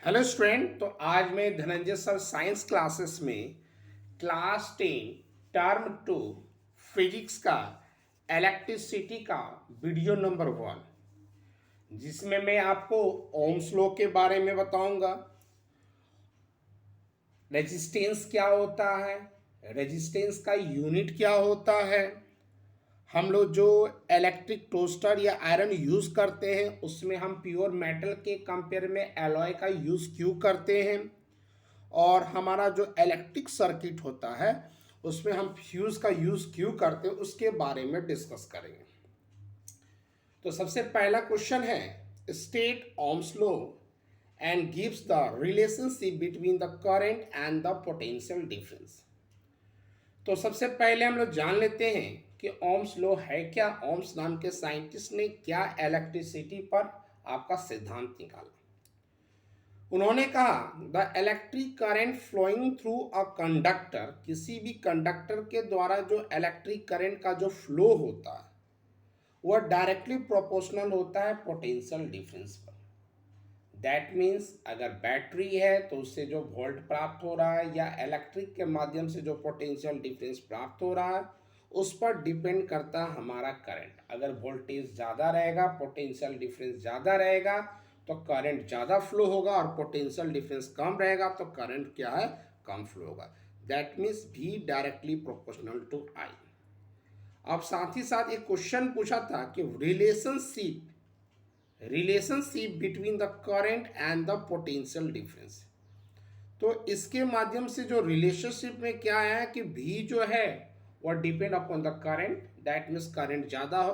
Hello student. तो आज मैं धनंजय सर साइंस क्लासेस में क्लास 10 टर्म 2 फिजिक्स का इलेक्ट्रिसिटी का वीडियो नंबर 1, जिसमें मैं आपको ओम्स लॉ के बारे में बताऊंगा। रेजिस्टेंस क्या होता है, रेजिस्टेंस का यूनिट क्या होता है, हम लोग जो इलेक्ट्रिक टोस्टर या आयरन यूज़ करते हैं उसमें हम प्योर मेटल के कंपेयर में एलॉय का यूज़ क्यों करते हैं, और हमारा जो इलेक्ट्रिक सर्किट होता है उसमें हम फ्यूज का यूज क्यों करते हैं उसके बारे में डिस्कस करेंगे। तो सबसे पहला क्वेश्चन है, state Ohm's law and gives the relationship between the current and the potential difference. तो सबसे पहले हम लोग जान लेते हैं कि ओम्स लॉ है क्या। ओम्स नाम के साइंटिस्ट ने क्या इलेक्ट्रिसिटी पर आपका सिद्धांत निकाला। उन्होंने कहा the electric current flowing through a conductor, किसी भी कंडक्टर के द्वारा जो इलेक्ट्रिक करंट का जो फ्लो होता है वह डायरेक्टली प्रोपोर्शनल होता है पोटेंशियल डिफरेंस पर। दैट मीन्स अगर बैटरी है तो उससे जो वोल्ट प्राप्त हो रहा है या इलेक्ट्रिक के माध्यम से जो पोटेंशियल डिफरेंस प्राप्त हो रहा है उस पर डिपेंड करता है हमारा करंट। अगर वोल्टेज ज़्यादा रहेगा, पोटेंशियल डिफरेंस ज़्यादा रहेगा तो करंट ज़्यादा फ्लो होगा, और पोटेंशियल डिफरेंस कम रहेगा तो करंट क्या है, कम फ्लो होगा। दैट मीन्स भी डायरेक्टली प्रोपोर्शनल टू आई। अब साथ ही साथ एक क्वेश्चन पूछा था कि relationship between the current and the potential difference. तो इसके माध्यम से जो रिलेशनशिप में क्या है कि भी जो है वह depend upon the current. That means current ज़्यादा हो,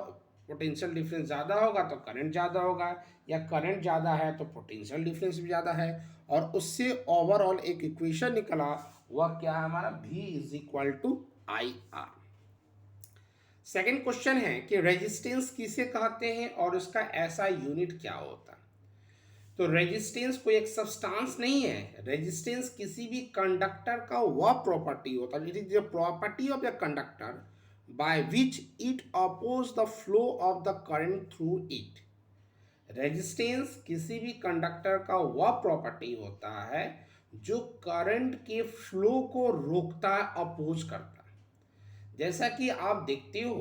पोटेंशियल डिफरेंस ज़्यादा होगा तो करंट ज़्यादा होगा, या करंट ज़्यादा है तो पोटेंशियल डिफरेंस भी ज़्यादा है। और उससे ओवरऑल एक इक्वेशन निकला, वह क्या है हमारा, V is equal to I R. Second question है कि रेजिस्टेंस किसे कहते हैं और उसका ऐसा यूनिट क्या होता है। तो रेजिस्टेंस कोई एक सब्सटेंस नहीं है। रेजिस्टेंस किसी भी कंडक्टर का वह प्रॉपर्टी होता है, it is the property of the conductor by which it oppose the flow of the current through it. Resistance किसी भी कंडक्टर का वह प्रॉपर्टी होता है जो करंट के फ्लो को रोकता है, अपोज करता है। जैसा कि आप देखते हो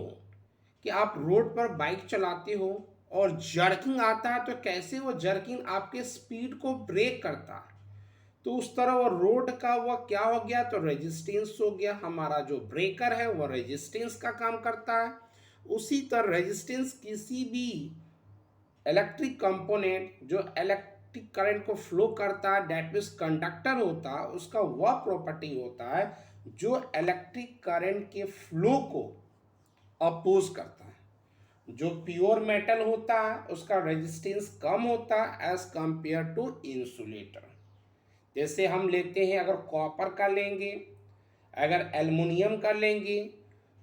कि आप रोड पर बाइक चलाते हो और जर्किंग आता है, तो कैसे वो जर्किंग आपके स्पीड को ब्रेक करता है, तो उस तरह वो रोड का वह क्या हो गया, तो रेजिस्टेंस हो गया। हमारा जो ब्रेकर है वह रेजिस्टेंस का काम करता है। उसी तरह रेजिस्टेंस किसी भी इलेक्ट्रिक कंपोनेंट जो इलेक्ट्रिक करंट को फ्लो करता है, डेट मीन्स कंडक्टर होता है, उसका वह प्रॉपर्टी होता है जो इलेक्ट्रिक करंट के फ्लो को अपोज करता है। जो प्योर मेटल होता है उसका रेजिस्टेंस कम होता है एज कंपेयर टू इंसुलेटर। जैसे हम लेते हैं, अगर कॉपर का लेंगे, अगर एल्युमिनियम का लेंगे,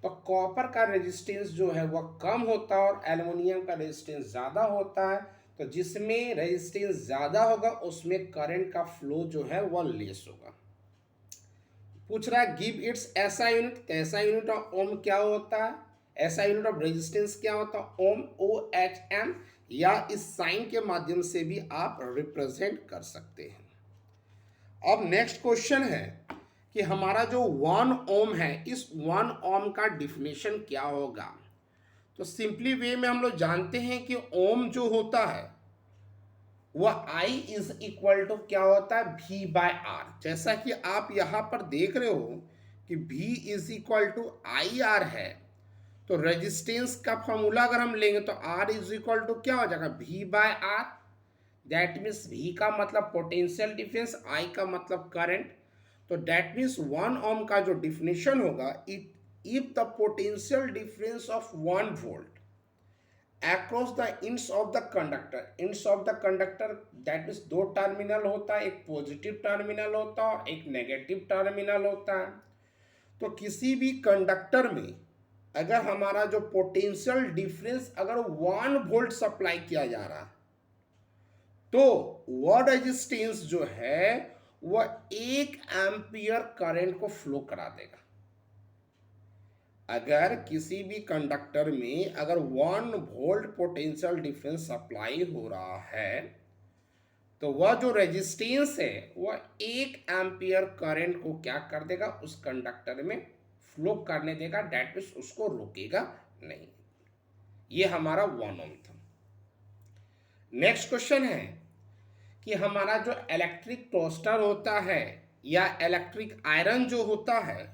तो कॉपर का रेजिस्टेंस जो है वह कम होता है और एल्युमिनियम का रेजिस्टेंस ज़्यादा होता है। तो जिसमें रेजिस्टेंस ज़्यादा होगा उसमें करंट का फ्लो जो है वह लेस होगा। पूछ रहा है गिव इट्स ऐसा यूनिट, ऐसा यूनिट ऑफ ओम क्या होता है, ऐसा यूनिट ऑफ रेजिस्टेंस क्या होता है, ओम, OHM, या इस साइन के माध्यम से भी आप रिप्रेजेंट कर सकते हैं। अब नेक्स्ट क्वेश्चन है कि हमारा जो 1 ओम है, इस 1 ओम का डिफिनेशन क्या होगा। तो सिंपली वे में हम लोग जानते हैं कि ओम जो होता है वह I इज इक्वल टू क्या होता है, V/R। जैसा कि आप यहाँ पर देख रहे हो कि V is equal to IR है, तो रेजिस्टेंस का फॉर्मूला अगर हम लेंगे तो R इज इक्वल टू क्या हो जाएगा, V/R। दैट मीन्स V का मतलब पोटेंशियल डिफरेंस, I का मतलब करंट। तो दैट मीन्स 1 ओम का जो डिफिनेशन होगा, it if the potential difference of 1 volt across the ends of the conductor, ends of the conductor that means दो टर्मिनल होता है, एक पॉजिटिव टर्मिनल होता है और एक नेगेटिव टर्मिनल होता है। तो किसी भी कंडक्टर में अगर हमारा जो पोटेंशियल डिफरेंस अगर 1 वोल्ट सप्लाई किया जा रहा है, तो वह रेजिस्टेंस जो है वह 1 एम्पियर करंट को फ्लो करा देगा। अगर किसी भी कंडक्टर में अगर 1 वोल्ट पोटेंशियल डिफरेंस सप्लाई हो रहा है, तो वह जो रेजिस्टेंस है वह 1 एम्पियर करंट को क्या कर देगा, उस कंडक्टर में फ्लो करने देगा, डेट मीन्स उसको रोकेगा नहीं। ये हमारा 1 ओम था। नेक्स्ट क्वेश्चन है कि हमारा जो इलेक्ट्रिक टोस्टर होता है या इलेक्ट्रिक आयरन जो होता है,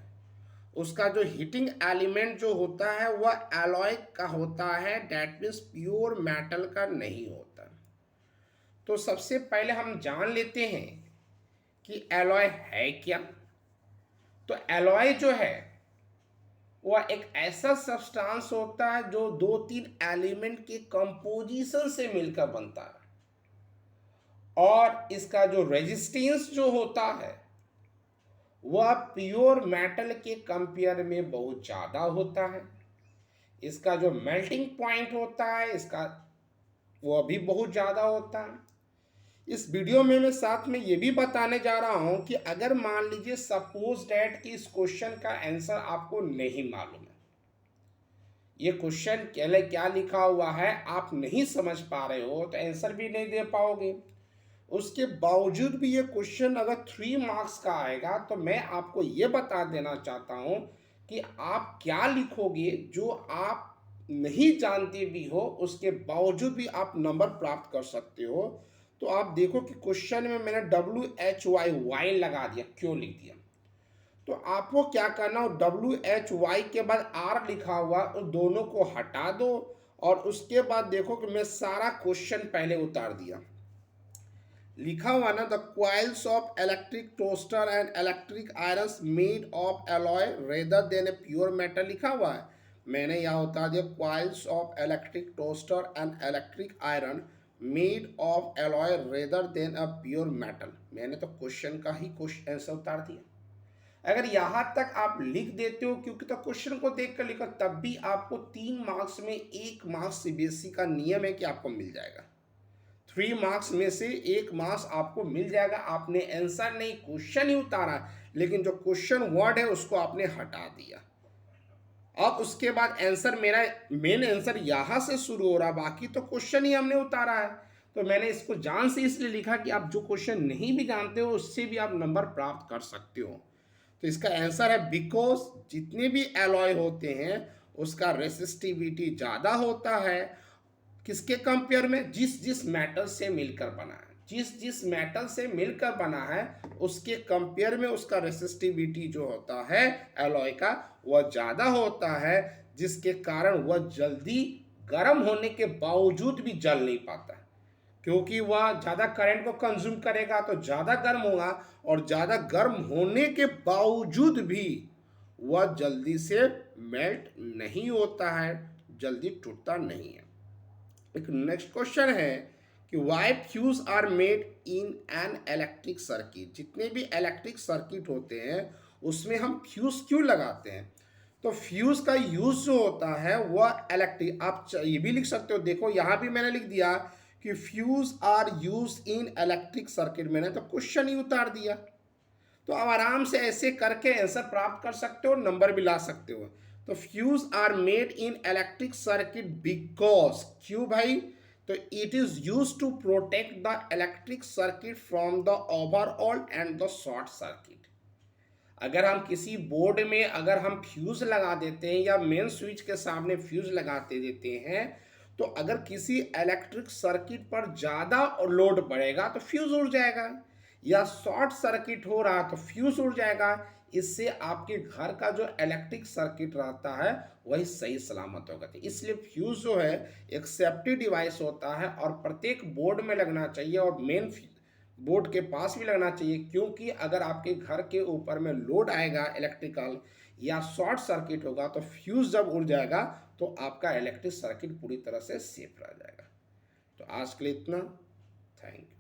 उसका जो हीटिंग एलिमेंट जो होता है वह एलॉय का होता है, डेट मीन्स प्योर मेटल का नहीं होता। तो सबसे पहले हम जान लेते हैं कि एलॉय है क्या। तो एलॉय जो है वह एक ऐसा सब्सटेंस होता है जो 2-3 एलिमेंट के कंपोजिशन से मिलकर बनता है, और इसका जो रेजिस्टेंस जो होता है वह प्योर मेटल के कंपेयर में बहुत ज़्यादा होता है। इसका जो मेल्टिंग पॉइंट होता है इसका वह भी बहुत ज़्यादा होता है। इस वीडियो में मैं साथ में ये भी बताने जा रहा हूं कि अगर मान लीजिए सपोज डैट कि इस क्वेश्चन का आंसर आपको नहीं मालूम है, ये क्वेश्चन क्या लिखा हुआ है आप नहीं समझ पा रहे हो, तो आंसर भी नहीं दे पाओगे। उसके बावजूद भी ये क्वेश्चन अगर 3 मार्क्स का आएगा तो मैं आपको ये बता देना चाहता हूँ कि आप क्या लिखोगे, जो आप नहीं जानते भी हो उसके बावजूद भी आप नंबर प्राप्त कर सकते हो। तो आप देखो कि क्वेश्चन में मैंने WHY लगा दिया, क्यों लिख दिया। तो आपको क्या करना हो, WHY के बाद R लिखा हुआ उस दोनों को हटा दो, और उसके बाद देखो कि मैं सारा क्वेश्चन पहले उतार दिया। लिखा हुआ ना, the coils of electric toaster and electric irons made of alloy rather than a pure metal लिखा हुआ है। मैंने यहाँ उतार दिया coils of electric toaster and electric iron made of alloy rather than a pure metal. मैंने तो question का ही क्वेश्चन आंसर उतार दिया। अगर यहाँ तक आप लिख देते हो, क्योंकि तो क्वेश्चन को देख कर लिखो, तब भी आपको 3 मार्क्स में 1 मार्क्स सीबीएसई का नियम है कि आपको मिल जाएगा। 3 मार्क्स में से 1 मार्क्स आपको मिल जाएगा। आपने आंसर नहीं, क्वेश्चन ही उतारा, लेकिन जो क्वेश्चन वर्ड है उसको आपने हटा दिया। अब उसके बाद आंसर, मेरा मेन आंसर यहाँ से शुरू हो रहा, बाकी तो क्वेश्चन ही हमने उतारा है। तो मैंने इसको जान से इसलिए लिखा कि आप जो क्वेश्चन नहीं भी जानते हो उससे भी आप नंबर प्राप्त कर सकते हो। तो इसका आंसर है बिकॉज जितने भी एलॉय होते हैं उसका रेसिस्टिविटी ज़्यादा होता है। किसके कंपेयर में, जिस जिस मेटल से मिलकर बना है, जिस जिस मेटल से मिलकर बना है उसके कंपेयर में उसका रेसिस्टिविटी जो होता है एलॉय का वह ज़्यादा होता है, जिसके कारण वह जल्दी गर्म होने के बावजूद भी जल नहीं पाता, क्योंकि वह ज़्यादा करंट को कंज्यूम करेगा तो ज़्यादा गर्म होगा, और ज़्यादा गर्म होने के बावजूद भी वह जल्दी से मेल्ट नहीं होता है, जल्दी टूटता नहीं है। एक नेक्स्ट क्वेश्चन है कि why fuse are made in an electric circuit. जितने भी इलेक्ट्रिक सर्किट होते हैं उसमें हम फ्यूज क्यों लगाते हैं। तो फ्यूज का यूज जो होता है वह इलेक्ट्रिक, आप ये भी लिख सकते हो, देखो यहाँ भी मैंने लिख दिया कि fuse are use in electric circuit, मैंने तो क्वेश्चन ही उतार दिया। तो आप आराम से ऐसे करके आंसर प्राप्त कर सकते हो, नंबर भी ला सकते हो। तो fuse are made in electric circuit because, क्यों भाई, तो it is use to protect the electric circuit from the overall and the short circuit. अगर हम किसी बोर्ड में अगर हम फ्यूज लगा देते हैं या मेन स्विच के सामने फ्यूज लगाते देते हैं, तो अगर किसी इलेक्ट्रिक सर्किट पर ज़्यादा लोड पड़ेगा तो फ्यूज उड़ जाएगा, या शॉर्ट सर्किट हो रहा तो फ्यूज उड़ जाएगा। इससे आपके घर का जो इलेक्ट्रिक सर्किट रहता है वही सही सलामत होगा। तो इसलिए फ्यूज जो है एक सेफ्टी डिवाइस होता है और प्रत्येक बोर्ड में लगना चाहिए, और मेन बोर्ड के पास भी लगना चाहिए, क्योंकि अगर आपके घर के ऊपर में लोड आएगा इलेक्ट्रिकल या शॉर्ट सर्किट होगा तो फ्यूज जब उड़ जाएगा तो आपका इलेक्ट्रिक सर्किट पूरी तरह से सेफ रह जाएगा। तो आज के लिए इतना, थैंक यू।